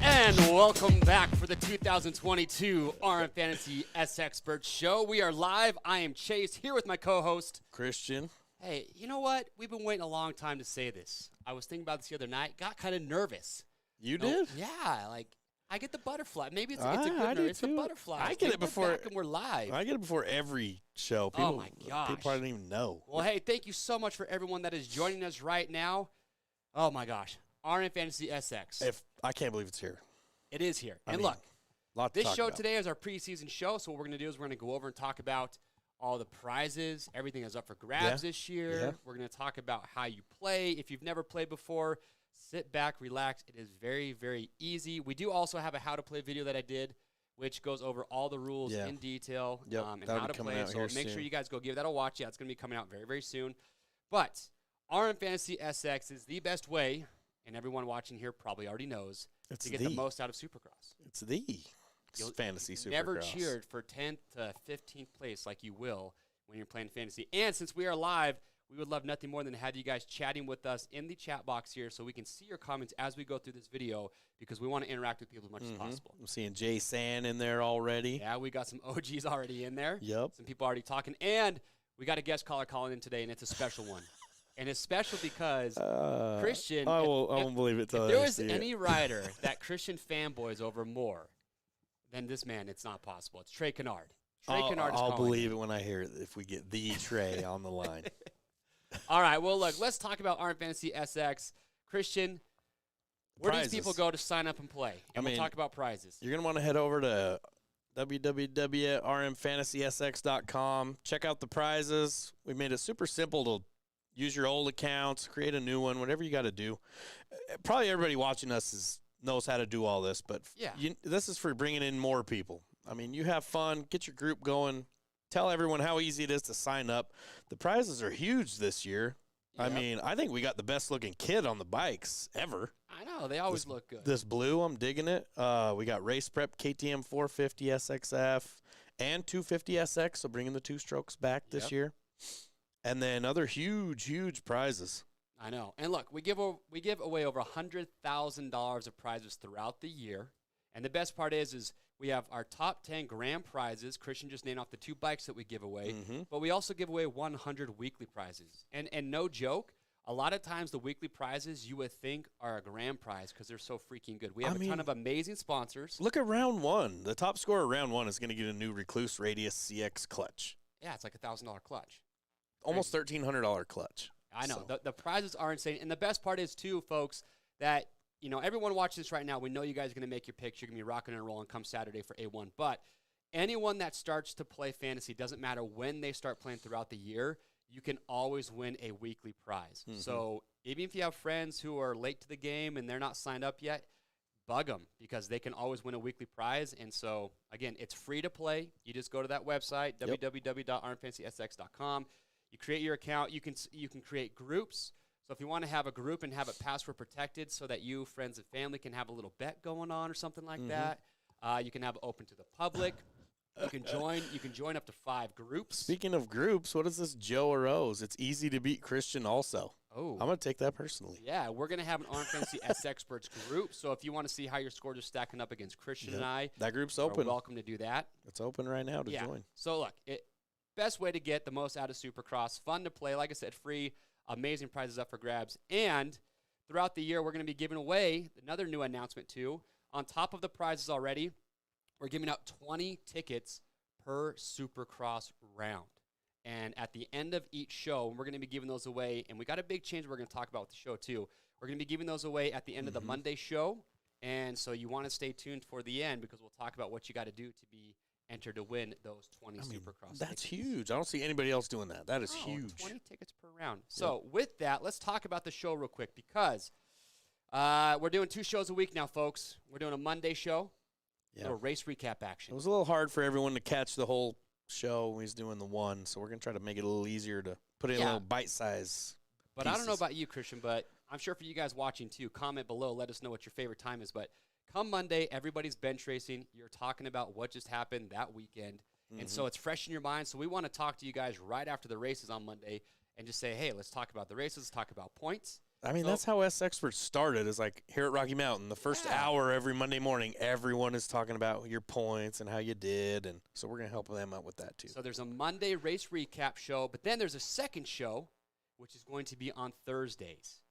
And welcome back for the 2022 RM Fantasy SXperts show. We are live. I am Chase here with my co-host Christian. Hey, you know what? We've been waiting a long time to say this. I was thinking about this the other night. Got kind of nervous. You did? Yeah, like I get the butterfly. Maybe it's a good nerve. It's the butterfly. I get it before and we're live. I get it before every show. People, oh my gosh! People probably don't even know. Well, hey, thank you so much for everyone that is joining us right now. Oh my gosh, RM Fantasy SX. I can't believe it's here. It is here. Look, this show about. today is our preseason show, so what we're going to do is we're going to go over and talk about all the prizes, everything is up for grabs this year. Yeah. We're going to talk about how you play. If you've never played before, sit back, relax. It is very, very easy. We do also have a how-to-play video that I did, which goes over all the rules in detail and how to play. So make sure you guys go give that a watch. Yeah, it's going to be coming out very, very soon. But RM Fantasy SX is the best way, and everyone watching here probably already knows, to get the most out of Supercross. It's the fantasy Supercross. Never cheered for 10th to 15th place like you will when you're playing fantasy. And since we are live, we would love nothing more than to have you guys chatting with us in the chat box here so we can see your comments as we go through this video because we want to interact with people as much as possible. I'm seeing Jay San in there already. Yeah, we got some OGs already in there. Yep. Some people already talking. And we got a guest caller calling in today, and it's a special one. And it's special because Christian, I won't believe it. If there was any rider that Christian fanboys over more than this man, it's not possible. It's Trey Canard. I'll believe it when I hear it if we get the Trey on the line. All right, well, look, let's talk about RM Fantasy SX. Christian, where do these people go to sign up and play? And we'll talk about prizes. You're going to want to head over to www.rmfantasysx.com. Check out the prizes. We made it super simple to use your old accounts, create a new one, whatever you got to do. Probably everybody watching us knows how to do all this, but this is for bringing in more people. I mean, you have fun, get your group going, tell everyone how easy it is to sign up. The prizes are huge this year. Yep. I mean, I think we got the best-looking kid on the bikes ever. I know. They always look good. This blue, I'm digging it. We got Race Prep KTM 450 SXF and 250 SX, so bringing the two-strokes back this year. And then other huge prizes. I know. And look, we give away over $100,000 of prizes throughout the year. And the best part is we have our top 10 grand prizes. Christian just named off the 2 bikes that we give away. But we also give away 100 weekly prizes. And no joke, a lot of times the weekly prizes you would think are a grand prize because they're so freaking good. We have a ton of amazing sponsors. Look at round 1. The top scorer of round 1 is going to get a new Recluse Radius CX clutch. Yeah, it's like a $1,000 clutch. Almost $1,300 clutch. I know. So. The prizes are insane. And the best part is, too, folks, that, you know, everyone watching this right now, we know you guys are going to make your picks. You're going to be rocking and rolling come Saturday for A1. But anyone that starts to play fantasy, doesn't matter when they start playing throughout the year, you can always win a weekly prize. So even if you have friends who are late to the game and they're not signed up yet, bug them because they can always win a weekly prize. And so, again, it's free to play. You just go to that website, www.rmfantasysx.com. You create your account. You can create groups. So if you want to have a group and have it password protected so that you, friends, and family can have a little bet going on or something like that, you can have it open to the public. You can join up to 5 groups. Speaking of groups, what is this Joe or O's? It's easy to beat Christian also. Oh. I'm going to take that personally. Yeah, we're going to have an RMFantasy SXperts group. So if you want to see how your scores are stacking up against Christian and I, that group's open. You're welcome to do that. It's open right now to join. So look, best way to get the most out of Supercross, fun to play, like I said, free, amazing prizes up for grabs. And throughout the year, we're going to be giving away another new announcement too. On top of the prizes already, we're giving out 20 tickets per Supercross round. And at the end of each show, we're going to be giving those away. And we got a big change we're going to talk about with the show, too. We're going to be giving those away at the end of the Monday show. And so you want to stay tuned for the end because we'll talk about what you got to do to be entered to win those 20 Supercross That's tickets. huge. I don't see anybody else doing that. That is huge. 20 tickets per round. So with that, let's talk about the show real quick because we're doing 2 shows a week now, folks. We're doing a Monday show, a little race recap action. It was a little hard for everyone to catch the whole show when he's doing the one, so we're going to try to make it a little easier to put in a little bite-size But pieces. I don't know about you, Christian, but I'm sure for you guys watching, too, comment below. Let us know what your favorite time is. But come Monday, everybody's bench racing. You're talking about what just happened that weekend. And so it's fresh in your mind. So we want to talk to you guys right after the races on Monday and just say, hey, let's talk about the races. Let's talk about points. I mean, that's how SXperts started, is like here at Rocky Mountain. The first hour every Monday morning, everyone is talking about your points and how you did. And so we're going to help them out with that, too. So there's a Monday race recap show, but then there's a second show, which is going to be on Thursdays.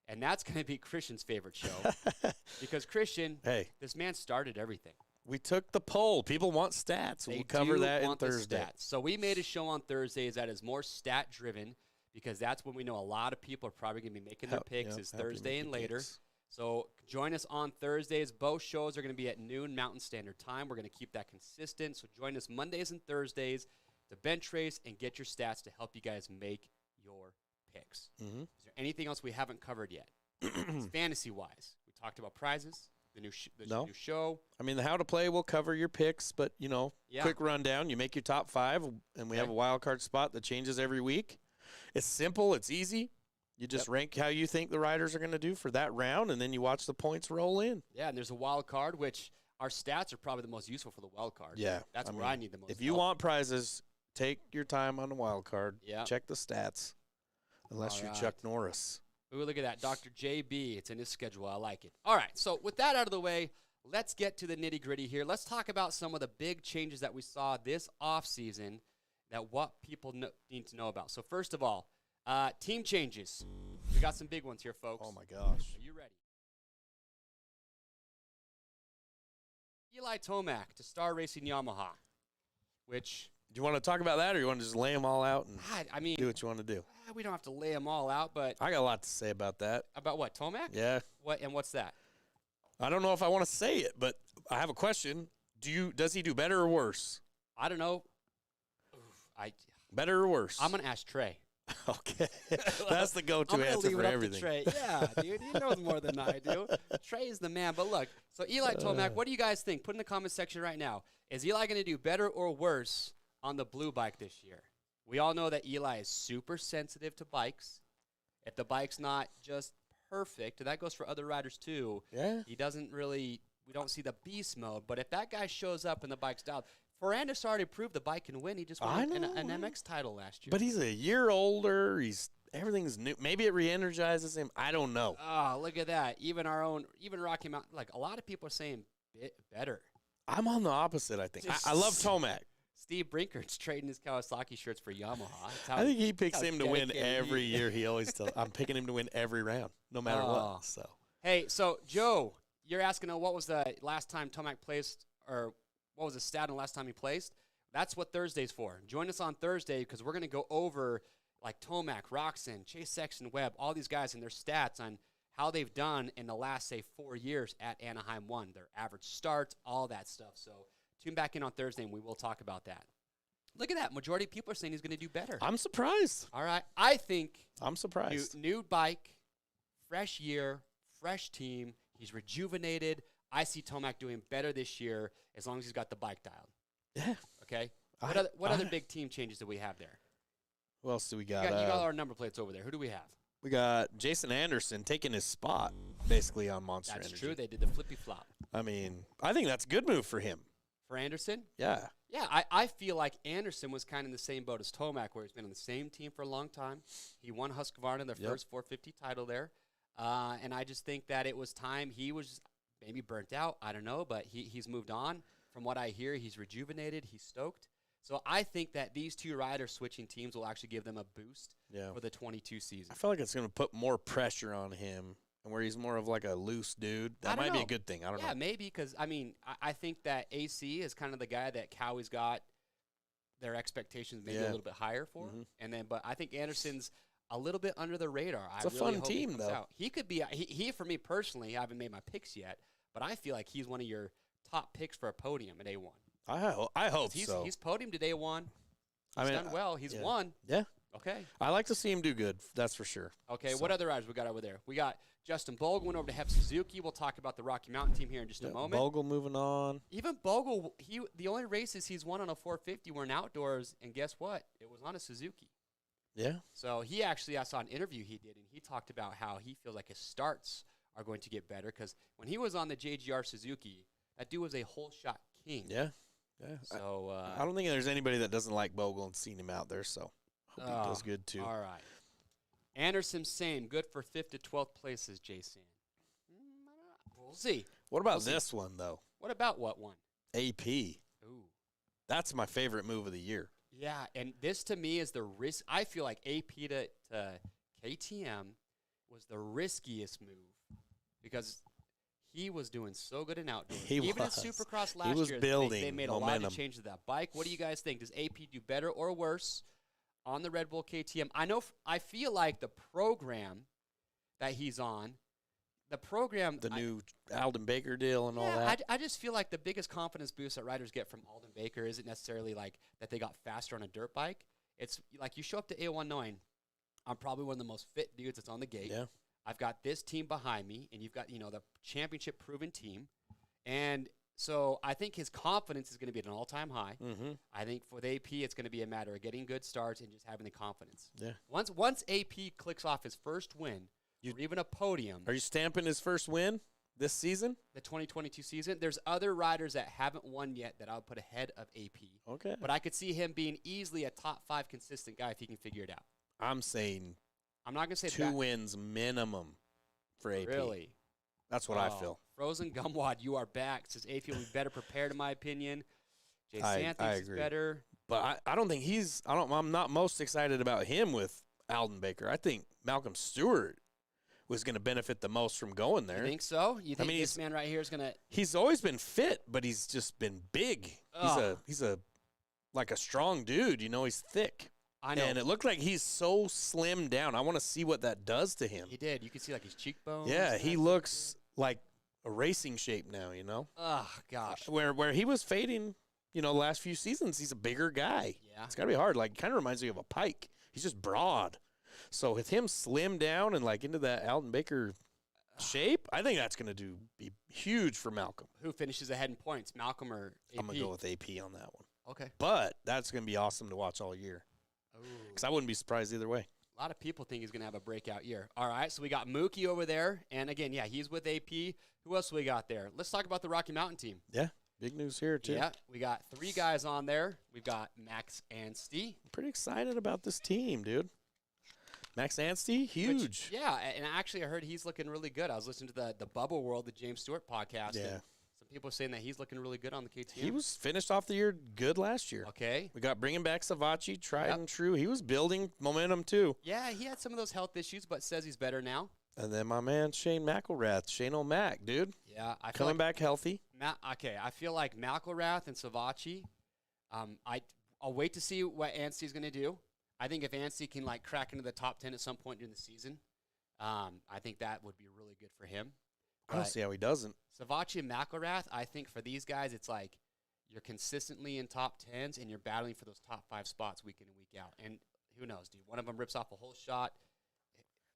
And that's going to be Christian's favorite show because Christian, this man started everything. We took the poll. People want stats. We'll cover that in Thursday. So we made a show on Thursdays that is more stat-driven, because that's when we know a lot of people are probably going to be making their picks is Thursday and later. So join us on Thursdays. Both shows are going to be at noon Mountain Standard Time. We're going to keep that consistent. So join us Mondays and Thursdays to bench race and get your stats to help you guys make your picks. Is there anything else we haven't covered yet? Fantasy-wise, we talked about prizes, the new show. I mean, the how to play will cover your picks, but, quick rundown. You make your top 5, and we have a wild card spot that changes every week. It's simple. It's easy. You just rank how you think the riders are going to do for that round, and then you watch the points roll in. Yeah, and there's a wild card, which our stats are probably the most useful for the wild card. Yeah. That's where I need the most If you want prizes, take your time on the wild card. Yeah. Check the stats, unless you're Chuck Norris. Ooh, look at that. Dr. JB. It's in his schedule. I like it. All right, so with that out of the way, let's get to the nitty-gritty here. Let's talk about some of the big changes that we saw this offseason that what people need to know about. So first of all, team changes. We got some big ones here, folks. Oh, my gosh. Are you ready? Eli Tomac to Star Racing Yamaha, which... Do you want to talk about that, or you want to just lay them all out and do what you want to do? We don't have to lay them all out, but... I got a lot to say about that. About what, Tomac? Yeah. What's that? I don't know if I want to say it, but I have a question. Does he do better or worse? I don't know. Better or worse? I'm going to ask Trey. Okay. That's the go-to answer for everything. Trey. Yeah, dude. He knows more than I do. Trey is the man. But look, so Eli Tomac, what do you guys think? Put in the comment section right now. Is Eli going to do better or worse on the blue bike this year? We all know that Eli is super sensitive to bikes. If the bike's not just perfect, and that goes for other riders too, he doesn't really, we don't see the beast mode. But if that guy shows up and the bike's dialed, Ferrandis already proved the bike can win. He just won an MX title last year. But he's a year older. Everything's new. Maybe it re-energizes him. I don't know. Oh, look at that. Even Rocky Mountain, like a lot of people are saying better. I'm on the opposite, I think. I love Tomac. Steve Brinker's trading his Kawasaki shirts for Yamaha. I think he picks him to win every year. He always tells I'm picking him to win every round, no matter what. So hey, so Joe, you're asking what was the last time Tomac placed, or what was the stat on the last time he placed? That's what Thursday's for. Join us on Thursday because we're going to go over like Tomac, Roxon, Chase Sexton, Webb, all these guys and their stats on how they've done in the last, say, 4 years at Anaheim 1, their average starts, all that stuff. So tune back in on Thursday, and we will talk about that. Look at that. Majority of people are saying he's going to do better. I'm surprised. All right. I think I'm surprised. New bike, fresh year, fresh team. He's rejuvenated. I see Tomac doing better this year as long as he's got the bike dialed. Yeah. Okay? What other big team changes do we have there? Who else do we got? You got our number plates over there. Who do we have? We got Jason Anderson taking his spot, basically, on Monster Energy. That's true. They did the flippy flop. I mean, I think that's a good move for him. For Anderson? Yeah. Yeah, I feel like Anderson was kind of in the same boat as Tomac, where he's been on the same team for a long time. He won Husqvarna their first 450 title there. And I just think that it was time. He was maybe burnt out. I don't know, but he's moved on. From what I hear, he's rejuvenated. He's stoked. So I think that these two riders switching teams will actually give them a boost for the 22 season. I feel like it's going to put more pressure on him, and where he's more of like a loose dude. That might be a good thing. I don't know. Yeah, maybe, because, I mean, I think that AC is kind of the guy that Cowie's got their expectations maybe a little bit higher for. And then, but I think Anderson's a little bit under the radar. It's a fun team, though. He could be, he for me personally, I haven't made my picks yet, but I feel like he's one of your top picks for a podium at A1. I hope so. He's podiumed at A1. He's done well. He's won. Yeah. Okay. I like to see him do good. That's for sure. Okay. So. What other riders we got over there? We got Justin Bogle went over to Hep Suzuki. We'll talk about the Rocky Mountain team here in just a moment. Bogle moving on. Even Bogle, the only races he's won on a 450 were in outdoors, and guess what? It was on a Suzuki. Yeah. So he actually, I saw an interview he did, and he talked about how he feels like his starts are going to get better, because when he was on the JGR Suzuki, that dude was a whole shot king. Yeah. Yeah. So I don't think there's anybody that doesn't like Bogle and seen him out there, so hope he does good too. All right. Anderson, same. Good for 5th to 12th places, Jason. We'll see. What about this one, though? What about what one? AP. Ooh. That's my favorite move of the year. Yeah, and this to me is the risk. I feel like AP to KTM was the riskiest move, because he was doing so good in outdoors. Even in Supercross last year, they made a lot of changes to that bike. What do you guys think? Does AP do better or worse on the Red Bull KTM? I feel like the program that he's on, the new Alden Baker deal and all that. I just feel like the biggest confidence boost that riders get from Alden Baker isn't necessarily like that they got faster on a dirt bike. It's like you show up to A1 knowing I'm probably one of the most fit dudes that's on the gate. Yeah. I've got this team behind me, and you've got, the championship-proven team. And so I think his confidence is going to be at an all-time high. Mm-hmm. I think for the AP, it's going to be a matter of getting good starts and just having the confidence. Yeah. Once AP clicks off his first win, or even a podium. Are you stamping his first win this season? The 2022 season? There's other riders that haven't won yet that I would put ahead of AP. Okay. But I could see him being easily a top 5 consistent guy if he can figure it out. I'm saying I'm not going to say 2 wins minimum for AP. Really? That's what I feel. Frozen Gumwad, you are back. Says AP will be better prepared, in my opinion. Jay I Santos is agree. better. But I don't think I'm not most excited about him with Alden Baker. I think Malcolm Stewart was going to benefit the most from going there. You think so? You think this man right here is going to? He's always been fit, but he's just been big. He's a like a strong dude. He's thick. I know. And it looked like he's so slimmed down. I want to see what that does to him. He did. You can see like his cheekbones. Yeah, he looks like a racing shape now, Oh, gosh. Where he was fading, the last few seasons, he's a bigger guy. Yeah. It's got to be hard. Like, kind of reminds me of a Pike. He's just broad. So with him slimmed down and like into that Alden Baker shape, I think that's going to be huge for Malcolm. Who finishes ahead in points, Malcolm or AP? I'm going to go with AP on that one. Okay. But that's going to be awesome to watch all year. Because I wouldn't be surprised either way. A lot of people think he's going to have a breakout year. All right, so we got Mookie over there. And, again, yeah, he's with AP. Who else we got there? Let's talk about the Rocky Mountain team. Yeah, big news here, too. Yeah, we got 3 guys on there. We've got Max Anstey. I'm pretty excited about this team, dude. Max Anstey, huge. And actually I heard he's looking really good. I was listening to the Bubble World, the James Stewart podcast. Yeah. Some people are saying that he's looking really good on the KTM. He was finished off the year good last year. Okay. We got bringing back Savachi, tried and true. He was building momentum, too. Yeah, he had some of those health issues, but says he's better now. And then my man Shane McElrath, Shane O'Mac, dude. Yeah. I feel coming back healthy. I feel like McElrath and Savachi, I'll wait to see what Anstey's going to do. I think if Anstey can crack into the top 10 at some point during the season, I think that would be really good for him. I don't see how he doesn't. Savachi and McElrath, I think for these guys, it's like you're consistently in top 10s and you're battling for those top 5 spots week in and week out. And who knows, dude? One of them rips off a whole shot.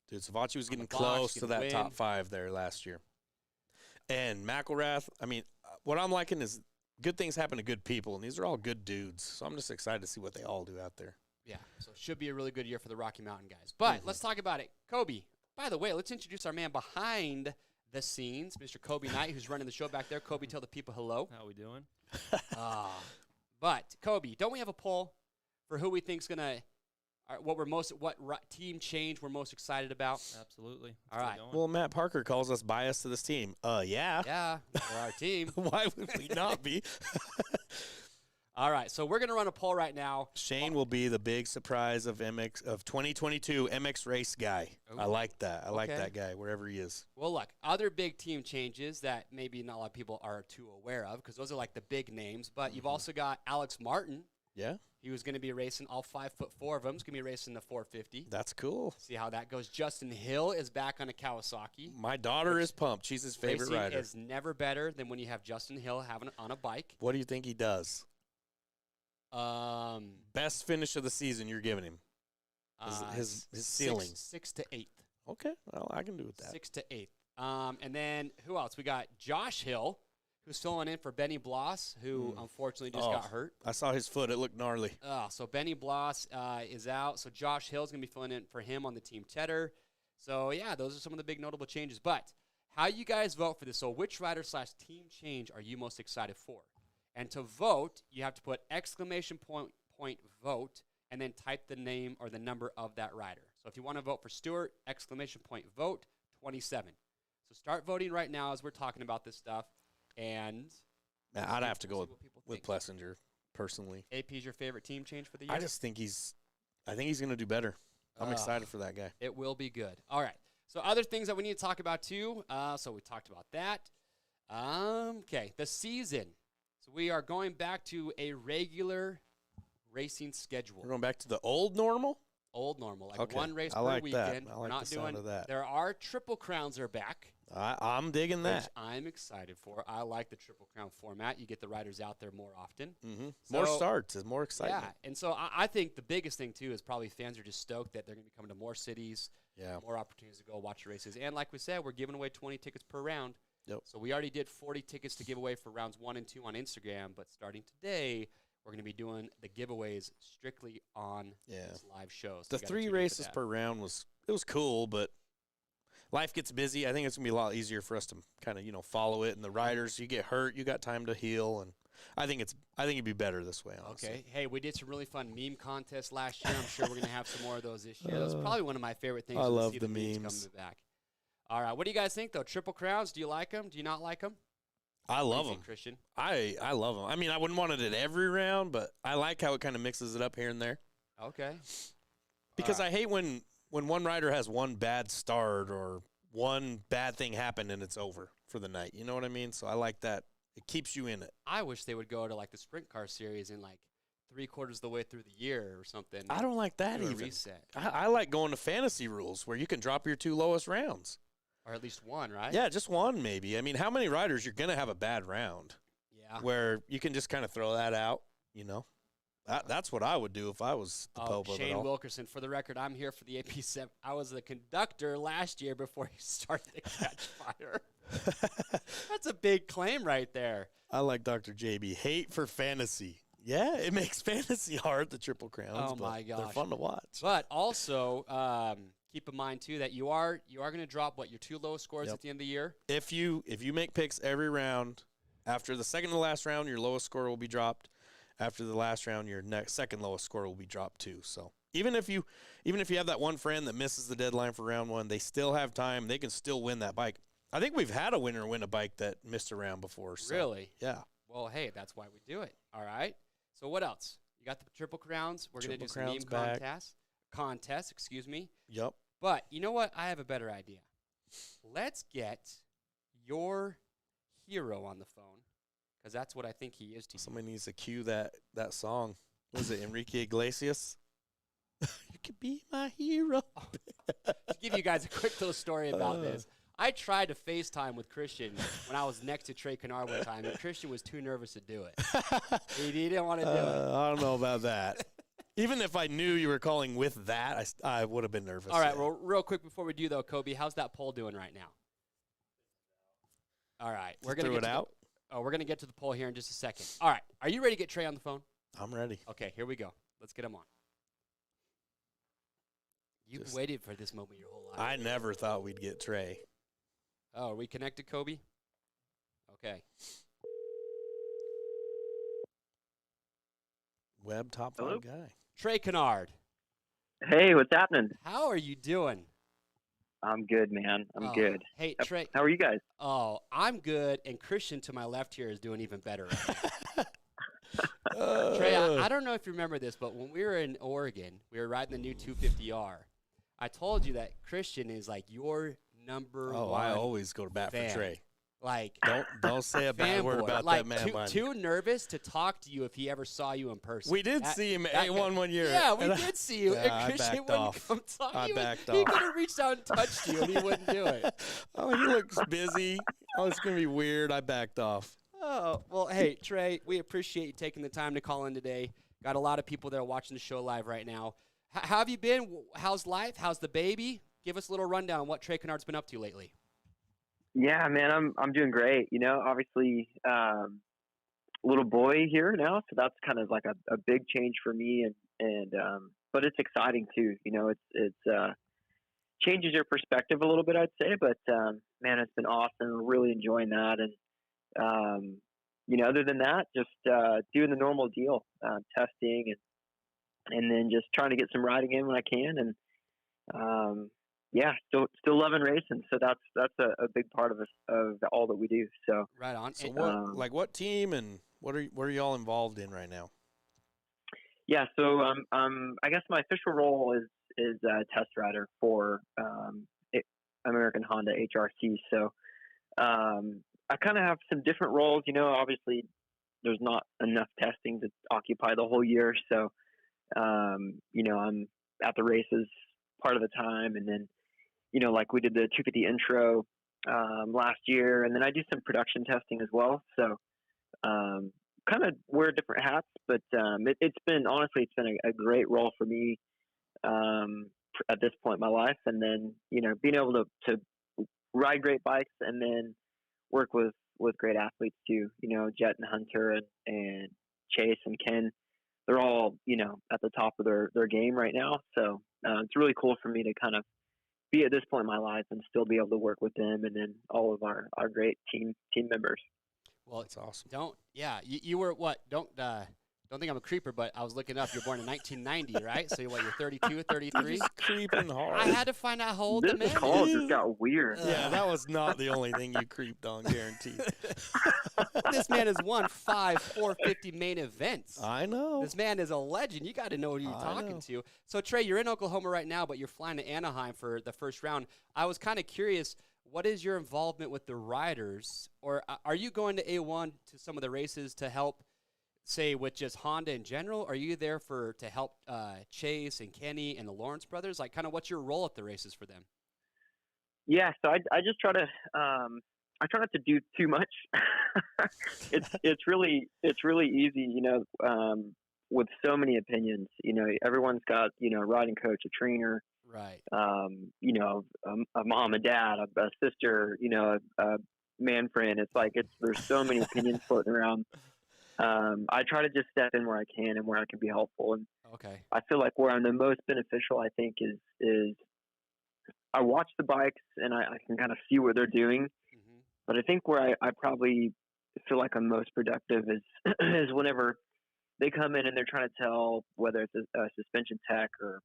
Dude, Savachi was getting close to that top 5 there last year. And McElrath, what I'm liking is good things happen to good people, and these are all good dudes. So I'm just excited to see what they all do out there. Yeah, so it should be a really good year for the Rocky Mountain guys. But let's talk about it. Kobe, by the way, let's introduce our man behind the scenes, Mr. Kobe Knight, who's running the show back there. Kobe, tell the people hello. How we doing? But Kobe, don't we have a poll for who we think's gonna, what team change we're most excited about? Absolutely. All right. Well, Matt Parker calls us biased to this team. Yeah. Yeah, for our team. Why would we not be? All right, so we're gonna run a poll right now. Shane will be the big surprise of 2022 MX race guy. Ooh. I like that. I like Okay. that guy wherever he is. Well, look, other big team changes that maybe not a lot of people are too aware of because those are like the big names. But you've also got Alex Martin. Yeah, He was going to be racing all 5'4" of them. He's going to be racing the 450. that's cool. See how that goes. Justin Hill is back on a Kawasaki. My daughter is pumped. She's his favorite Racing rider. is never better than when you have Justin Hill on a bike. What do you think he does? Um, Best finish of the season you're giving him. His ceiling. 6 to 8. Okay, well, I can do with that. 6 to 8. And then who else? We got Josh Hill, who's filling in for Benny Bloss, who unfortunately just got hurt. I saw his foot. It looked gnarly. So Benny Bloss is out. So Josh Hill's going to be filling in for him on the Team Cheddar. So, yeah, those are some of the big notable changes. But how you guys vote for this? So which rider/team change are you most excited for? And to vote, you have to put exclamation point vote and then type the name or the number of that rider. So if you want to vote for Stewart, exclamation point vote 27. So start voting right now as we're talking about this stuff. And Man, I'd have to go with think. Plessinger personally. AP is your favorite team change for the year? I think he's going to do better. I'm excited for that guy. It will be good. All right. So other things that we need to talk about too. So we talked about that. Okay, the season. So we are going back to a regular racing schedule. We're going back to the old normal? Old normal, like Okay. one race I per like that. weekend. I We're like not the sound doing of that. There are Triple Crowns are back, I'm digging which that. I'm excited for. I like the Triple Crown format. You get the riders out there more often. Mm-hmm. More starts is more excitement. Yeah, and so I think the biggest thing too is probably fans are just stoked that they're going to be coming to more cities, more opportunities to go watch races. And like we said, we're giving away 20 tickets per round. Yep. So we already did 40 tickets to give away for rounds 1 and 2 on Instagram, but starting today, we're going to be doing the giveaways strictly on this live show. So The 3 races per round was cool, but life gets busy. I think it's going to be a lot easier for us to kind of, follow it. And the riders, you get hurt, you got time to heal, and I think it'd be better this way, honestly. Okay. Hey, we did some really fun meme contests last year. I'm sure we're going to have some more of those this year. That's probably one of my favorite things. I to love see the memes memes. coming back. All right. What do you guys think, though? Triple Crowns, do you like them? Do you not like them? I love them, Christian. I love them. I mean, I wouldn't want it at every round, but I like how it kind of mixes it up here and there. Okay. Because I hate when one rider has one bad start or one bad thing happen and it's over for the night. You know what I mean? So I like that. It keeps you in it. I wish they would go to like the sprint car series in like 3/4 of the way through the year or something. I don't like that Do a even. reset. I like going to fantasy rules where you can drop your 2 lowest rounds. Or at least one, right? Yeah, just one maybe. I mean, how many riders you're going to have a bad round? Yeah. Where you can just kind of throw that out, That's what I would do if I was the Pope of it Shane all. Wilkerson, for the record, I'm here for the AP7. I was the conductor last year before he started to catch fire. That's a big claim right there. I like Dr. JB. Hate for fantasy. Yeah, it makes fantasy hard, the Triple Crowns. Oh, my gosh. They're fun to watch. But also, keep in mind, too, that you are going to drop, your 2 lowest scores at the end of the year? If you make picks every round, after the second to last round, your lowest score will be dropped. After the last round, your second lowest score will be dropped too. So even if you have that one friend that misses the deadline for round 1, they still have time. They can still win that bike. I think we've had a winner win a bike that missed a round before. So, really? Yeah. Well, hey, that's why we do it. All right. So what else? You got the Triple Crowns. We're going to do some meme contests. Excuse me. Yep. But you know what? I have a better idea. Let's get your hero on the phone, because that's what I think he is to you. Somebody needs to cue that song. Was it Enrique Iglesias? You could be my hero. To give you guys a quick little story about this, I tried to FaceTime with Christian when I was next to Trey Canard one time, and Christian was too nervous to do it. He didn't want to do it. I don't know about that. Even if I knew you were calling with that, I would have been nervous. All right, well, real quick before we do, though, Kobe, how's that poll doing right now? All right. We're going to get out. We're going to get to the poll here in just a second. All right. Are you ready to get Trey on the phone? I'm ready. Okay, here we go. Let's get him on. You've waited for this moment your whole life. I never thought we'd get Trey. Oh, are we connected, Kobe? Okay. Web top Hello? 5 guy. Trey Canard, Hey, what's happening? how are you doing? I'm good, man. I'm Oh, good. Hey, Trey. How are you guys? Oh, I'm good, and Christian to my left here is doing even better right now. Trey, I don't know if you remember this, but when we were in Oregon, we were riding the new 250R. I told you that Christian is like your number one. I always go to bat fan. for Trey. Like, Don't say a bad word fanboy. about Like, that man. too nervous to talk to you if he ever saw you in person. We did see him at A1 one year. Yeah, we and did see you. Yeah, And I Christian backed wouldn't off. come talk. I He backed He off. could have reached out and touched you, and he wouldn't do it. Oh, he looks busy. Oh, it's going to be weird. I backed off. Oh, well, hey, Trey, we appreciate you taking the time to call in today. Got a lot of people that are watching the show live right now. How have you been? How's life? How's the baby? Give us a little rundown on what Trey Canard's been up to lately. Yeah, man, I'm doing great. You know, obviously, little boy here now, so that's kind of like a big change for me, and but it's exciting too. You know, it's changes your perspective a little bit, I'd say. But man, it's been awesome. We're really enjoying that, and you know, other than that, just doing the normal deal, testing and then just trying to get some riding in when I can, and yeah, still loving racing. So that's a big part of us, of all that we do. So right on. So what team and what are y'all involved in right now? Yeah, so I guess my official role is test rider for American Honda HRC. So I kind of have some different roles. You know, obviously there's not enough testing to occupy the whole year. So you know, I'm at the races part of the time, and then, you know, like we did the 250 intro last year, and then I do some production testing as well. So kind of wear different hats, but it's been a great role for me at this point in my life. And then, you know, being able to ride great bikes and then work with great athletes too. You know, Jet and Hunter and Chase and Ken, they're all, you know, at the top of their game right now. So it's really cool for me to kind of be at this point in my life and still be able to work with them, and then all of our great team members. Well, it's awesome. You were what? Don't think I'm a creeper, but I was looking up. You're born in 1990, right? So you're 32, 33? He's creeping hard. I had to find out how old the man This call is. just got weird. Yeah, that was not the only thing you creeped on, guaranteed. This man has won 5 450 main events. I know. This man is a legend. You got to know who you're talking to. So, Trey, you're in Oklahoma right now, but you're flying to Anaheim for the first round. I was kind of curious, what is your involvement with the riders? Or are you going to A1 to some of the races to help, say, with just Honda in general? Are you there to help Chase and Kenny and the Lawrence brothers? Like, kind of what's your role at the races for them? Yeah, so I just try to I try not to do too much. it's really easy, you know, with so many opinions. You know, everyone's got, you know, a riding coach, a trainer, right? You know, a mom, a dad, a sister, you know, a man friend. It's like there's so many opinions floating around. I try to just step in where I can and where I can be helpful. And okay, I feel like where I'm the most beneficial, I think, is I watch the bikes and I can kind of see what they're doing. Mm-hmm. But I think where I probably feel like I'm most productive is whenever they come in and they're trying to tell, whether it's a suspension tech or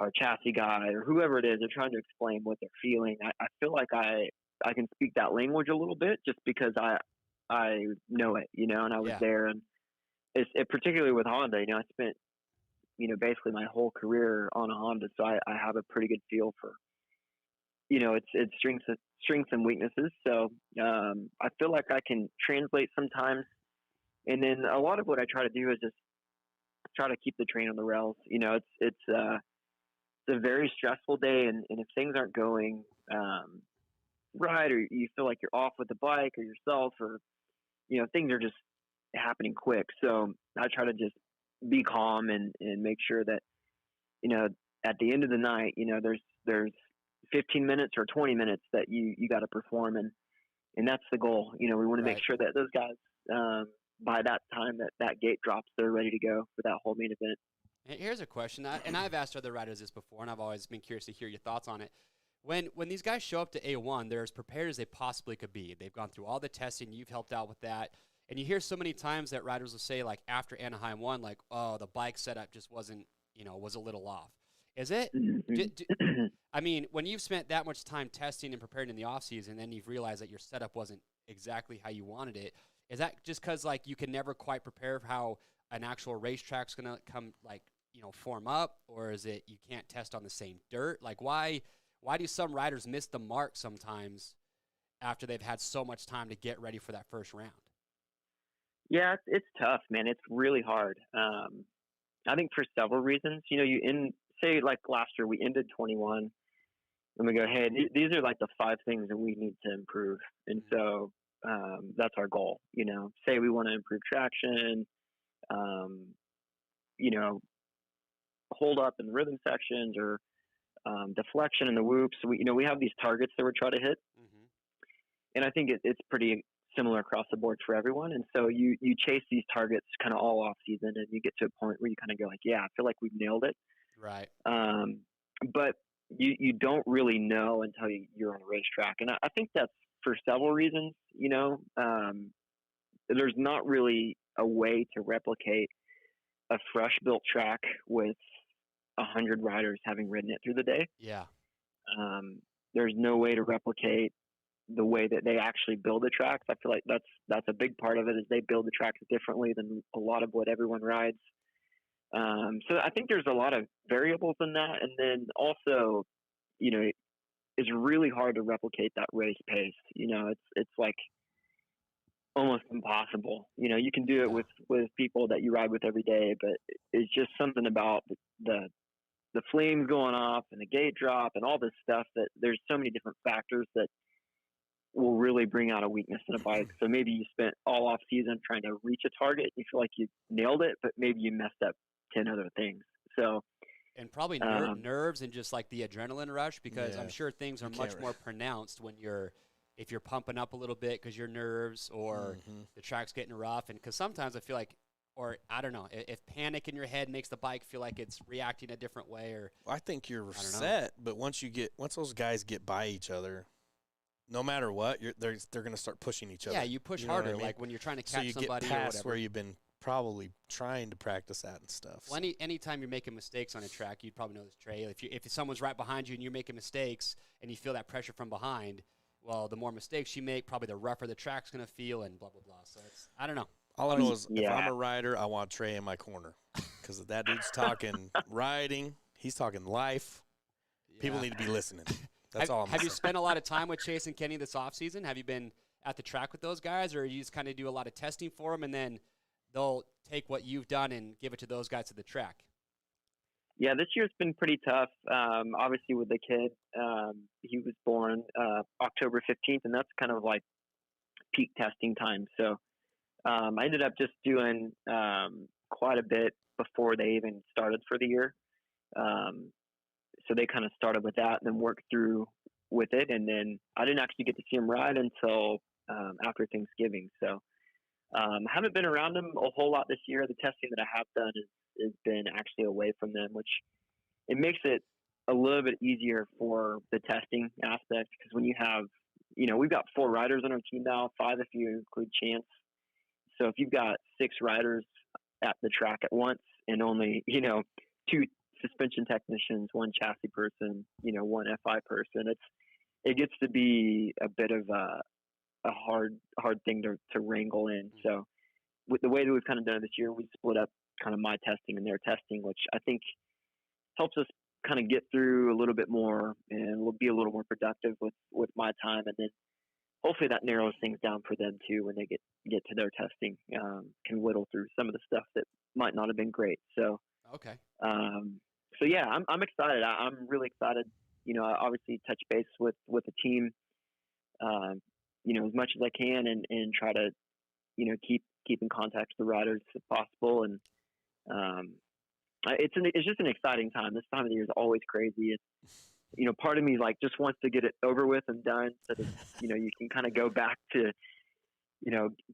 a chassis guy or whoever it is, they're trying to explain what they're feeling. I feel like I can speak that language a little bit just because I know it, you know, and I was there. And it particularly with Honda, you know, I spent, you know, basically my whole career on a Honda, so I have a pretty good feel for, you know, its strengths and weaknesses. So I feel like I can translate sometimes, and then a lot of what I try to do is just try to keep the train on the rails. You know, it's a very stressful day, and if things aren't going right, or you feel like you're off with the bike or yourself, or, you know, things are just happening quick. So I try to just be calm and make sure that, you know, at the end of the night, you know, there's 15 minutes or 20 minutes that you got to perform, and that's the goal. You know, we want to make sure that those guys, by that time that gate drops, they're ready to go for that whole main event. Here's a question, and I've asked other riders this before, and I've always been curious to hear your thoughts on it. When these guys show up to A1, they're as prepared as they possibly could be. They've gone through all the testing. You've helped out with that. And you hear so many times that riders will say, like, after Anaheim 1, like, oh, the bike setup just wasn't, was a little off. Is it? I mean, when you've spent that much time testing and preparing in the offseason, and then you've realized that your setup wasn't exactly how you wanted it, is that just because, like, you can never quite prepare for how an actual racetrack's going to come, like, form up? Or is it you can't test on the same dirt? Like, why do some riders miss the mark sometimes after they've had so much time to get ready for that first round? Yeah, it's tough, man. It's really hard. I think for several reasons. Say like last year, we ended 21, and we go, hey, these are like the 5 things that we need to improve. And so that's our goal. Say we want to improve traction, hold up in rhythm sections, or deflection in the whoops. We have these targets that we're trying to hit. Mm-hmm. And I think it's pretty similar across the board for everyone. And so you chase these targets kind of all off season, and you get to a point where you kind of go like, yeah, I feel like we've nailed it. Right. But you don't really know until you're on a racetrack. And I think that's for several reasons. There's not really a way to replicate a fresh built track with 100 riders having ridden it through the day. Yeah. There's no way to replicate the way that they actually build the tracks. I feel like that's a big part of it, is they build the tracks differently than a lot of what everyone rides. So I think there's a lot of variables in that. And then also, it's really hard to replicate that race pace. It's like almost impossible. You can do it with people that you ride with every day, but it's just something about the flames going off and the gate drop and all this stuff, that there's so many different factors that will really bring out a weakness in a bike. So maybe you spent all off season trying to reach a target. You feel like you nailed it, but maybe you messed up 10 other things. So, and probably nerves and just like the adrenaline rush, because I'm sure things are much more pronounced when if you're pumping up a little bit because your nerves, or the track's getting rough. And because sometimes I feel like, or I don't know, if panic in your head makes the bike feel like it's reacting a different way, or I think you're set. But once those guys get by each other, no matter what, they're going to start pushing each other. Yeah, you push harder, I mean? Like when you're trying to catch somebody, so you get past or whatever, where you've been probably trying to practice that and stuff. Well, anytime you're making mistakes on a track, you'd probably know this, Trey. If someone's right behind you and you're making mistakes and you feel that pressure from behind, well, the more mistakes you make, probably the rougher the track's going to feel, and blah, blah, blah. So I don't know. All I know is if I'm a rider, I want Trey in my corner, because that dude's talking riding. He's talking life. People need to be listening. That's all I'm saying. Have you spent a lot of time with Chase and Kenny this offseason? Have you been at the track with those guys, or you just kind of do a lot of testing for them, and then they'll take what you've done and give it to those guys at the track? Yeah, this year's been pretty tough. Obviously with the kid, he was born October 15th, and that's kind of like peak testing time. So I ended up just doing quite a bit before they even started for the year. So they kind of started with that and then worked through with it. And then I didn't actually get to see him ride until after Thanksgiving. So haven't been around them a whole lot this year. The testing that I have done has been actually away from them, which it makes it a little bit easier for the testing aspect. Because when you have, we've got 4 riders on our team now, 5 if you include Chance. So if you've got 6 riders at the track at once, and only, 2 suspension technicians, 1 chassis person, 1 FI person, it gets to be a bit of a hard thing to wrangle in. So with the way that we've kind of done it this year, we split up kind of my testing and their testing, which I think helps us kind of get through a little bit more, and we'll be a little more productive with my time. And then hopefully that narrows things down for them too, when they get to their testing, can whittle through some of the stuff that might not have been great. So, okay. So yeah, I'm excited. I'm really excited. I obviously touch base with the team, as much as I can, and try to, keep in contact with the riders if possible. And it's just an exciting time. This time of the year is always crazy. It's, part of me just wants to get it over with and done, so that you can kind of go back to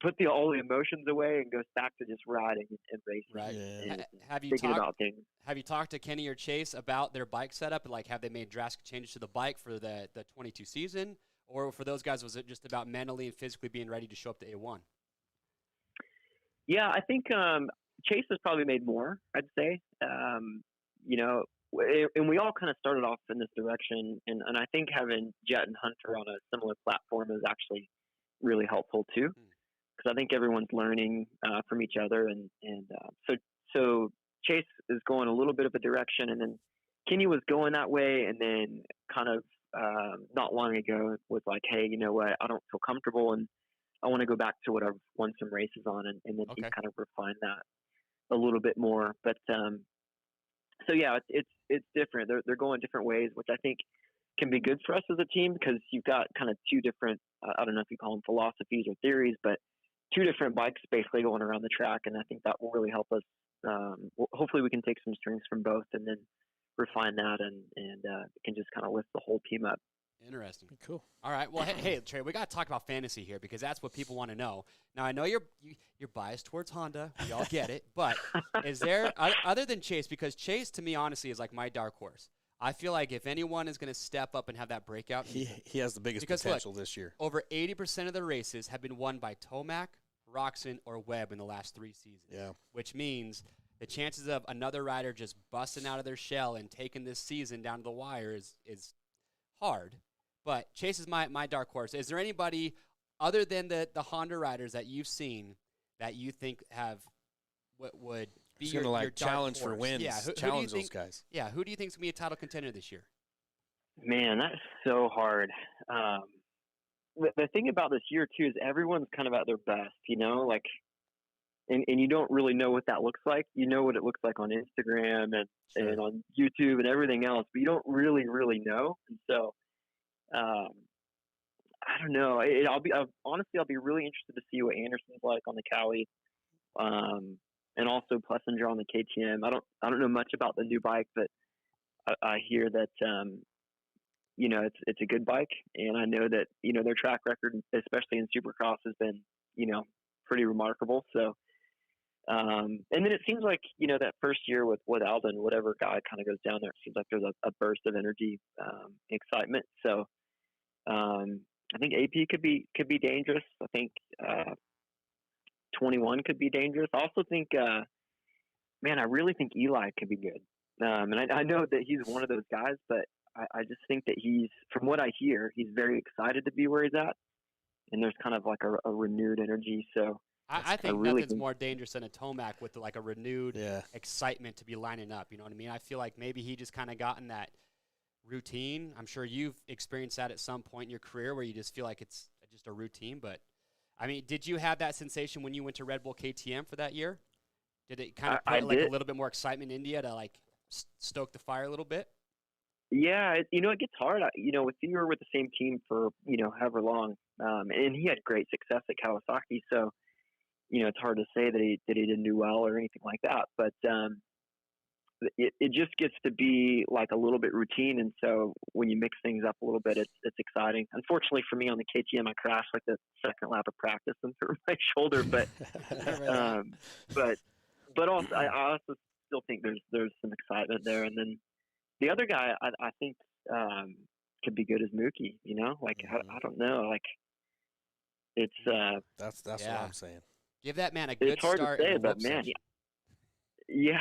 put all the emotions away and goes back to just riding and racing. Right. Yeah. And Have you thinking about things. Have you talked to Kenny or Chase about their bike setup? Like, have they made drastic changes to the bike for the 22 season? Or for those guys, was it just about mentally and physically being ready to show up to A1? Yeah, I think Chase has probably made more, I'd say. And we all kind of started off in this direction. And I think having Jet and Hunter on a similar platform is actually really helpful too. Because I think everyone's learning from each other. So Chase is going a little bit of a direction. And then Kenny was going that way. And then kind of not long ago was like, hey, you know what? I don't feel comfortable. And I want to go back to what I've won some races on, and then he kind of refined that a little bit more. But so yeah, it's different. They're going different ways, which I think can be good for us as a team because you've got kind of two different I don't know if you call them philosophies or theories, but two different bikes basically going around the track, and I think that will really help us. Hopefully, we can take some strengths from both and then refine that, and can just kind of lift the whole team up. Interesting. Cool. All right. Well, hey, Trey, we got to talk about fantasy here because that's what people want to know. Now, I know you're biased towards Honda. We all get it. But is there, other than Chase, because Chase, to me, honestly, is like my dark horse. I feel like if anyone is going to step up and have that breakout. He has the biggest potential this year. Over 80% of the races have been won by Tomac, Roczen, or Webb in the last 3 seasons. Yeah. Which means the chances of another rider just busting out of their shell and taking this season down to the wire is hard. But Chase is my dark horse. Is there anybody other than the Honda riders that you've seen that you think have would be your dark challenge horse? for wins? Yeah, challenge those guys. Yeah, who do you think is going to be a title contender this year? Man, that's so hard. The thing about this year too is everyone's kind of at their best, and you don't really know what that looks like. You know what it looks like on Instagram and on YouTube and everything else, but you don't really know. And so, I don't know. Honestly, I'll be really interested to see what Anderson's like on the Cali, and also Plessinger on the KTM. I don't know much about the new bike, but I hear that it's a good bike, and I know that their track record, especially in Supercross, has been pretty remarkable. So, and then it seems like that first year with Alden, whatever guy kind of goes down there, it seems like there's a burst of energy, excitement. So. I think AP could be dangerous. I think 21 could be dangerous. I also think, I really think Eli could be good. And I know that he's one of those guys, but I just think that from what I hear, he's very excited to be where he's at. And there's kind of like a renewed energy. So I think nothing's more dangerous than a Tomac with like a renewed excitement to be lining up. You know what I mean? I feel like maybe he just kind of got in that routine. I'm sure you've experienced that at some point in your career where you just feel like it's just a routine. But, I mean, did you have that sensation when you went to Red Bull KTM for that year? Did it kind of put a little bit more excitement in India to, like, stoke the fire a little bit? Yeah, it gets hard. With you were with the same team for, however long. And he had great success at Kawasaki. So, it's hard to say that he didn't do well or anything like that. But, it just gets to be like a little bit routine, and so when you mix things up a little bit, it's exciting. Unfortunately for me on the KTM, I crashed like the second lap of practice and hurt my shoulder, but also I also still think there's some excitement there. And then the other guy I think could be good as Mookie. I don't know, like it's that's what I'm saying. Give that man a good it's hard start. To say, but man, yeah.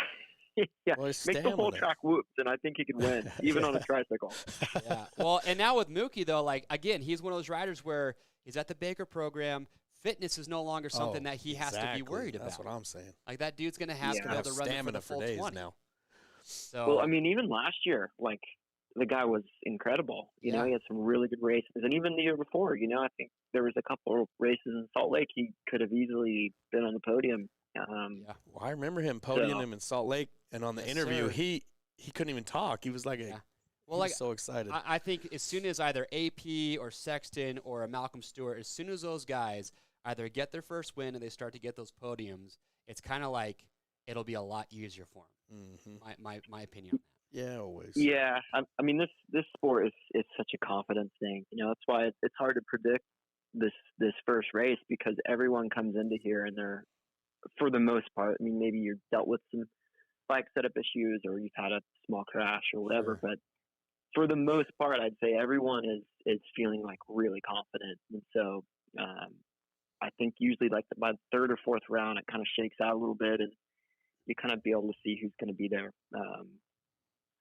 Yeah, well, make the whole track whoops, and I think he could win, even on a tricycle. Yeah. Well, and now with Mookie, though, like, again, he's one of those riders where he's at the Baker program. Fitness is no longer something that he has to be worried about. That's what I'm saying. Like, that dude's going to have to be able to run it for the full 20 now. So, well, I mean, even last year, like, the guy was incredible. He had some really good races. And even the year before, I think there was a couple of races in Salt Lake he could have easily been on the podium. Well, I remember him podiuming him in Salt Lake, and on the interview, he couldn't even talk. He was like, he was so excited. I think as soon as either AP or Sexton or a Malcolm Stewart, as soon as those guys either get their first win and they start to get those podiums, it's kind of like it'll be a lot easier for them. Mm-hmm. My opinion on that. Yeah, always. Yeah, I mean, this sport is such a confidence thing. That's why it's hard to predict. this first race, because everyone comes into here and they're, for the most part, I mean, maybe you're dealt with some bike setup issues or you've had a small crash or whatever, but for the most part, I'd say everyone is feeling like really confident. And so I think usually like by the third or fourth round, it kind of shakes out a little bit and you kind of be able to see who's going to be there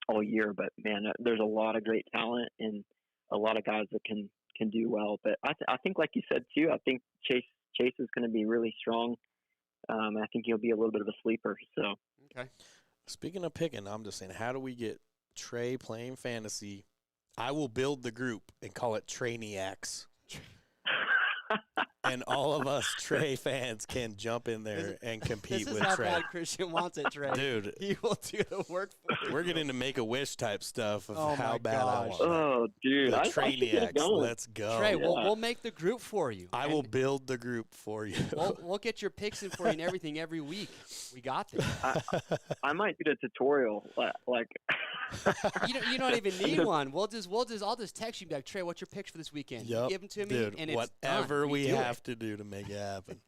all year. But man, there's a lot of great talent and a lot of guys that can do well. But I think, like you said too, I think Chase is going to be really strong. I think he'll be a little bit of a sleeper. So okay. Speaking of picking, I'm just saying, how do we get Trey playing fantasy? I will build the group and call it Trainiacs. And all of us Trey fans can jump in there and compete with Trey. This is how bad Christian wants it, Trey. Dude. He will do the work for you. We're getting to Make-A-Wish type stuff of Oh how my bad I gosh. want it. oh, dude, The I should get it Trainiacs, going. let's go. Trey, yeah. we'll make the group for you. I will build the group for you. We'll get your picks in for you and everything every week. We got this. I might do the tutorial, like You don't even need one. I'll just text you and be like, Trey, what's your picks for this weekend? You Yep. give them to me, Dude, and it's whatever done. we do have it. to do to make it happen.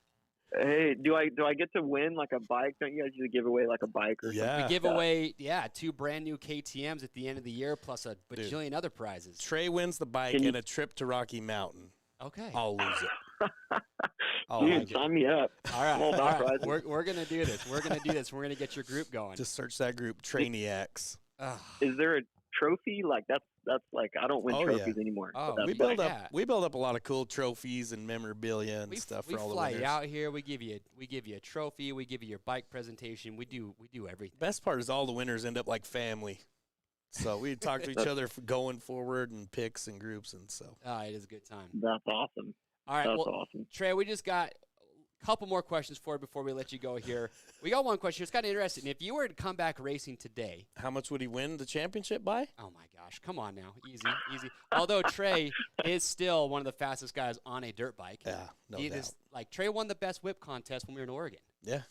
Hey, do I get to win like a bike? Don't you guys usually give away like a bike or Yeah. We give away 2 brand new KTMs at the end of the year, plus a bajillion other prizes. Trey wins the bike Can you- and a trip to Rocky Mountain. Okay. I'll lose it. I'll Dude, like it. sign me up. All right. I'm all All about right. prizes. We're gonna do this. We're gonna do this. We're gonna get your group going. Just search that group, Trainiacs. Ugh. Is there a trophy? Like that's like I don't win Oh, trophies yeah. anymore. Oh, But We that's build like, yeah. we build up a lot of cool trophies and memorabilia and stuff we for all the fly winners. you out here. We give you a trophy. We give you your bike presentation. We do everything. Best part is all the winners end up like family. So we talk to each other for going forward and picks and groups and so. It is a good time. that's awesome. All right. That's Well, awesome. Trey, we just got a couple more questions for you before we let you go here. We got one question. It's kind of interesting. If you were to come back racing today, How much would he win the championship by? oh my gosh, come on now, easy. Although Trey is still one of the fastest guys on a dirt bike. Yeah, no He doubt. is, like Trey won the best whip contest when we were in Oregon. Yeah.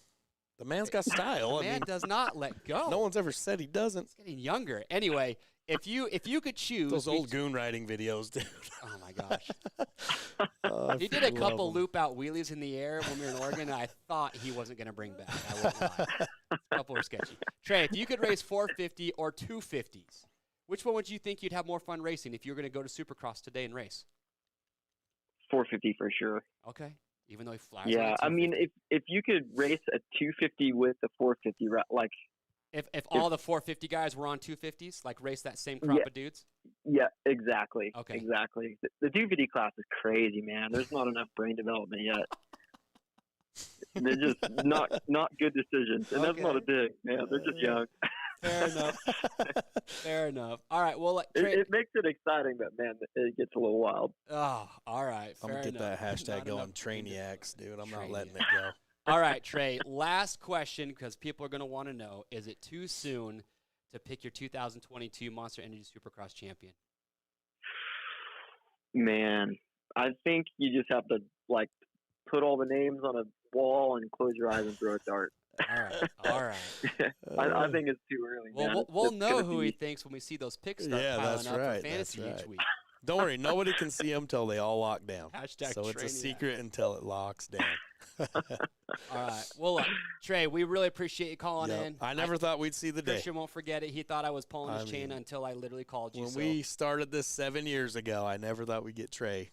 The man's got style. I Man mean, does not let go. no one's ever said he doesn't. He's getting younger. Anyway, if you could choose Those old goon riding videos, dude. Oh my gosh. Oh, He did a couple loop out wheelies in the air when we were in Oregon and I thought he wasn't going to bring back. I won't lie. A couple were sketchy. Trey, if you could race 450 or 250s, which one would you think you'd have more fun racing if you were going to go to Supercross today and race? 450 for sure. Okay. Even though he flies. Yeah, I mean, if you could race a 250 with a 450, like if all the 450 guys were on 250s, like race that same crop Yeah. of dudes? yeah, exactly. Okay. Exactly. The 250 class is crazy, man. There's not enough brain development yet. They're just not good decisions, and that's not a dig, man. They're just young. Fair enough. Fair enough. All right. Well, Trey, It makes it exciting, but man, it gets a little wild. oh, all right. I'm Fair going to get enough. that hashtag Not going, enough brain development. Trainiacs, dude. I'm not Trainiacs. letting it go. All right, Trey, last question because people are going to want to know, is it too soon to pick your 2022 Monster Energy Supercross champion? Man, I think you just have to like put all the names on a wall and close your eyes and throw a dart. All right. I think it's too early. Well, man. we'll It's know gonna who be- he thinks when we see those picks start Yeah, piling that's up right, for fantasy that's each right. week. Don't worry, nobody can see them till they all lock down. Hashtag So it's a Trainiac. secret until it locks down. All right. Well, look, Trey, we really appreciate you calling Yep. in. I never thought we'd see the day. Christian won't forget it. He thought I was pulling his I chain mean, until I literally called you. When so. we started this 7 years ago, I never thought we'd get Trey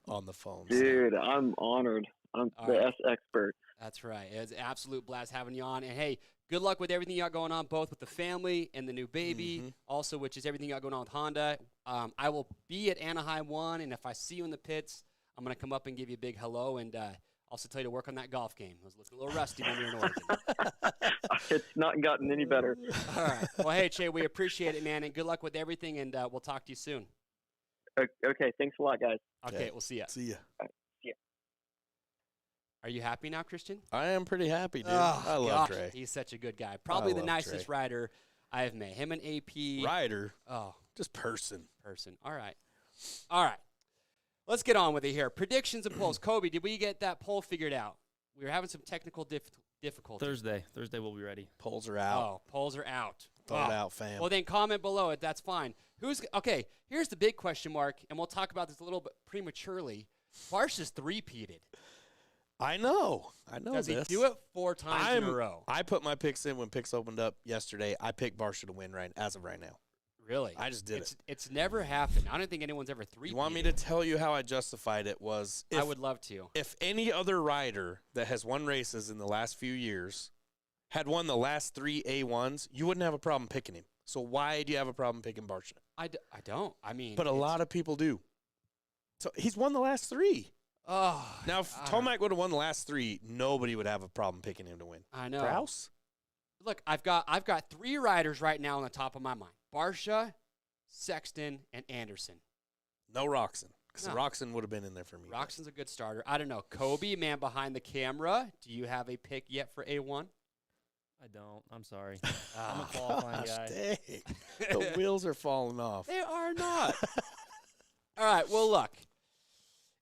on the phone. so. Dude, I'm honored. I'm All the right. SXperts. That's right. It was an absolute blast having you on. And hey, good luck with everything you got going on, both with the family and the new baby, Mhm. also, which is everything you got going on with Honda. I will be at Anaheim 1, and if I see you in the pits, I'm going to come up and give you a big hello and also tell you to work on that golf game. I was looking a little rusty when we were in Oregon. It's not gotten any better. All right. Well, hey, Trey, we appreciate it, man, and good luck with everything, and we'll talk to you soon. Okay, thanks a lot, guys. Okay, Okay. we'll see you. See ya. Are you happy now, Christian? I am pretty happy, dude. Oh, I love gosh, Trey. He's such a good guy. Probably the love nicest Trey. rider I have met. Him and AP. Ryder, Oh, just person. person. All right. All right. Let's get on with it here. Predictions and polls. Kobe, did we get that poll figured out? We were having some technical difficulties. Thursday we'll be ready. Polls are out. Oh, polls are out. Throw Oh. it out, fam. Well, then comment below it. That's fine. Okay, here's the big question mark, and we'll talk about this a little bit prematurely. Barsha's three-peated. I know Does this. he do it 4 times in a row? I put my picks in when picks opened up yesterday. I picked Barsha to win as of right now. Really? I just did it. It's never happened. I don't think anyone's ever three-peated. You want me to tell you how I justified it was? I would love to. If any other rider that has won races in the last few years had won the last 3 A1s, you wouldn't have a problem picking him. So why do you have a problem picking Barsha? I don't. I mean, But a lot of people do. So he's won the last 3. Oh, Now, if Tomac would have won the last 3, nobody would have a problem picking him to win. I know. Prouse? Look, I've got 3 riders right now on the top of my mind: Barsha, Sexton, and Anderson. No Roxon, because No. Roxon would have been in there for me. Roxon's a good starter. I don't know. Kobe, man behind the camera, do you have a pick yet for A1? I don't. I'm sorry. I'm a qualifying guy. Dang. The wheels are falling off. They are not. All right. Well, look.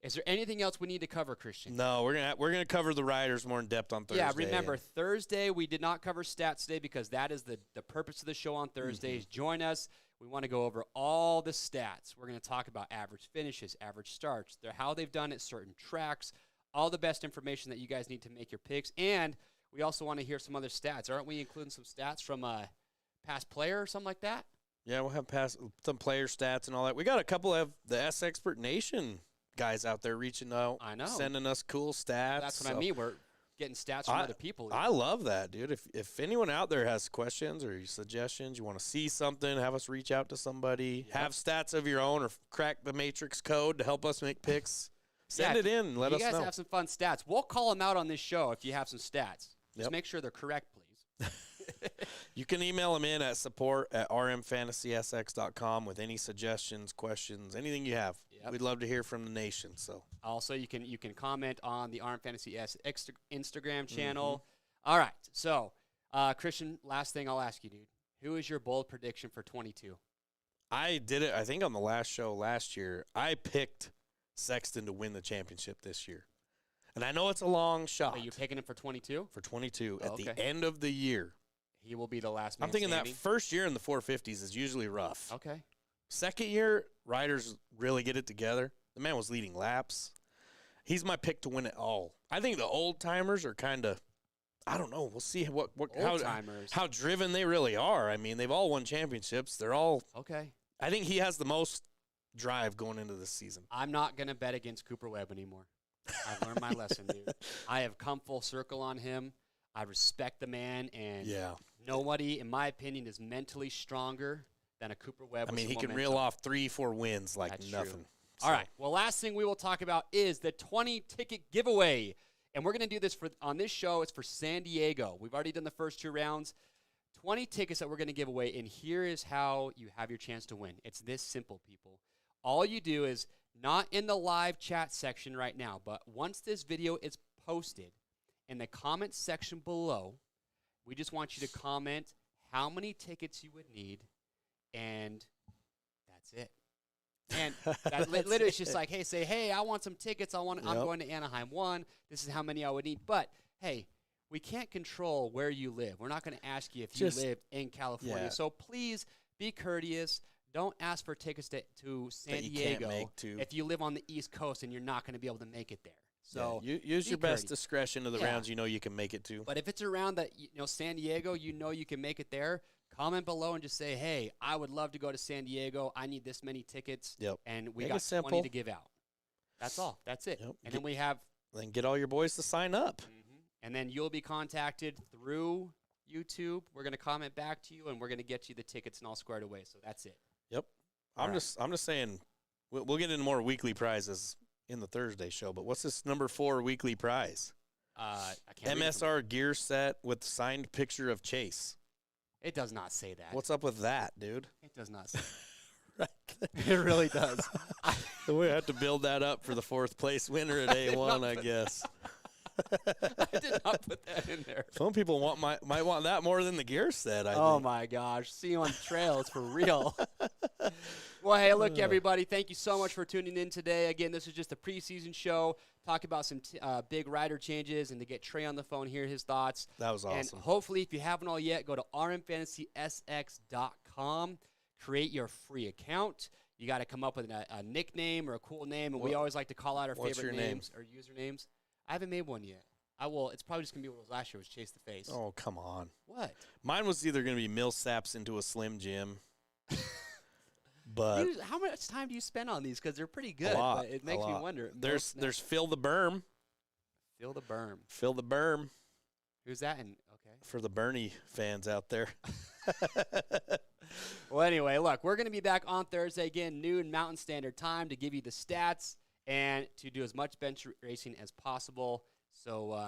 Is there anything else we need to cover, Christian? No, we're gonna cover the riders more in depth on Thursday. Yeah, remember, Thursday we did not cover stats today because that is the purpose of the show on Thursdays. Join us. We want to go over all the stats. We're going to talk about average finishes, average starts, how they've done at certain tracks, all the best information that you guys need to make your picks. And we also want to hear some other stats. Aren't we including some stats from a past player or something like that? Yeah, we'll have some player stats and all that. We got a couple of the SXpert Nation guys out there reaching out. I know. Sending us cool stats. That's what I mean. We're getting stats from other people. I love that, dude. If anyone out there has questions or suggestions, you want to see something, have us reach out to somebody, have stats of your own, or crack the matrix code to help us make picks, send it in and let us know. You guys have some fun stats. We'll call them out on this show if you have some stats. Just make sure they're correct, please. You can email them in at support@rmfantasysx.com with any suggestions, questions, anything you have. Yep. We'd love to hear from the nation. So also, you can comment on the RM Fantasy SX Instagram channel. All right. So, Christian, last thing I'll ask you, dude. Who is your bold prediction for 22? I did it, I think, on the last show last year. I picked Sexton to win the championship this year. And I know it's a long shot. Are you picking him for 22? For 22 at okay. the end of the year. He will be the last man I'm thinking standing. that first year in the 450s is usually rough. Okay. Second year, riders really get it together. The man was leading laps. He's my pick to win it all. I think the old timers are kind of, I don't know. We'll see how driven they really are. I mean, they've all won championships. They're all okay. I think he has the most drive going into this season. I'm not gonna bet against Cooper Webb anymore. I've learned my lesson, dude. I have come full circle on him. I respect the man, and nobody, in my opinion, is mentally stronger than a Cooper Webb. I mean, he can reel off 3-4 wins like That's nothing. True. So. All right. Well, last thing we will talk about is the 20-ticket giveaway. And we're going to do this on this show. It's for San Diego. We've already done the first 2 rounds. 20 tickets that we're going to give away, and here is how you have your chance to win. It's this simple, people. All you do is, not in the live chat section right now, but once this video is posted, in the comment section below, we just want you to comment how many tickets you would need, and that's it. And that literally is just like, hey, say, hey, I want some tickets. I'm going to Anaheim 1. This is how many I would need. But, hey, we can't control where you live. We're not going to ask you if you live in California. Yeah. So please be courteous. Don't ask for tickets to San Diego if you live on the East Coast and you're not going to be able to make it there. So use your best discretion to the rounds you know you can make it to. But if it's around that, San Diego, you know you can make it there, comment below and just say, hey, I would love to go to San Diego. I need this many tickets, and we got 20 to give out. That's all. That's it. Yep. And then we have... Then get all your boys to sign up. And then you'll be contacted through YouTube. We're going to comment back to you, and we're going to get you the tickets and all squared away. So that's it. Yep. I'm just saying, we'll get into more weekly prizes in the Thursday show, but what's this number 4 weekly prize? I can't MSR gear set with signed picture of Chase. It does not say that. What's up with that, dude? It does not say that. It really does. So we have to build that up for the 4th place winner at A1, I guess. I did not put that in there. Some people might want that more than the gear set, I think. My gosh. See you on the trail. It's for real. Well, hey, look, everybody. Thank you so much for tuning in today. Again, this is just a preseason show. Talk about some big rider changes and to get Trey on the phone, hear his thoughts. That was awesome. And hopefully, if you haven't all yet, go to rmfantasysx.com. Create your free account. You got to come up with a nickname or a cool name, and we always like to call out our what's favorite your name? names or usernames. I haven't made one yet. I will. It's probably just going to be what it was last year, was Chase the Face. Oh, come on. What? Mine was either going to be Millsaps into a Slim Jim. But How much time do you spend on these? Because they're pretty good. a lot. But it makes me wonder. There's Phil the Berm. Phil the Berm. Phil the Berm. Who's that? Okay. For the Bernie fans out there. Well, anyway, look, we're going to be back on Thursday again, noon Mountain Standard Time, to give you the stats and to do as much bench racing as possible. So,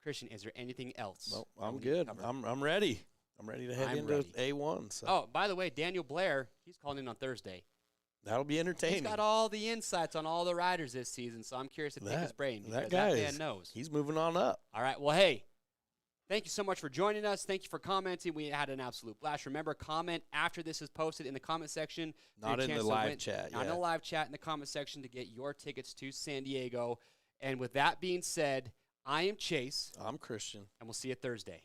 Christian, is there anything else? Well, I'm good. I'm ready. I'm ready to head into A1. So. Oh, by the way, Daniel Blair, he's calling in on Thursday. That'll be entertaining. He's got all the insights on all the riders this season, so I'm curious to pick his brain. That guy man knows. He's moving on up. All right, well, hey. Thank you so much for joining us. Thank you for commenting. We had an absolute blast. Remember, comment after this is posted in the comment section. Not in the live chat. Not in the live chat, in the comment section to get your tickets to San Diego. And with that being said, I am Chase. I'm Christian. And we'll see you Thursday.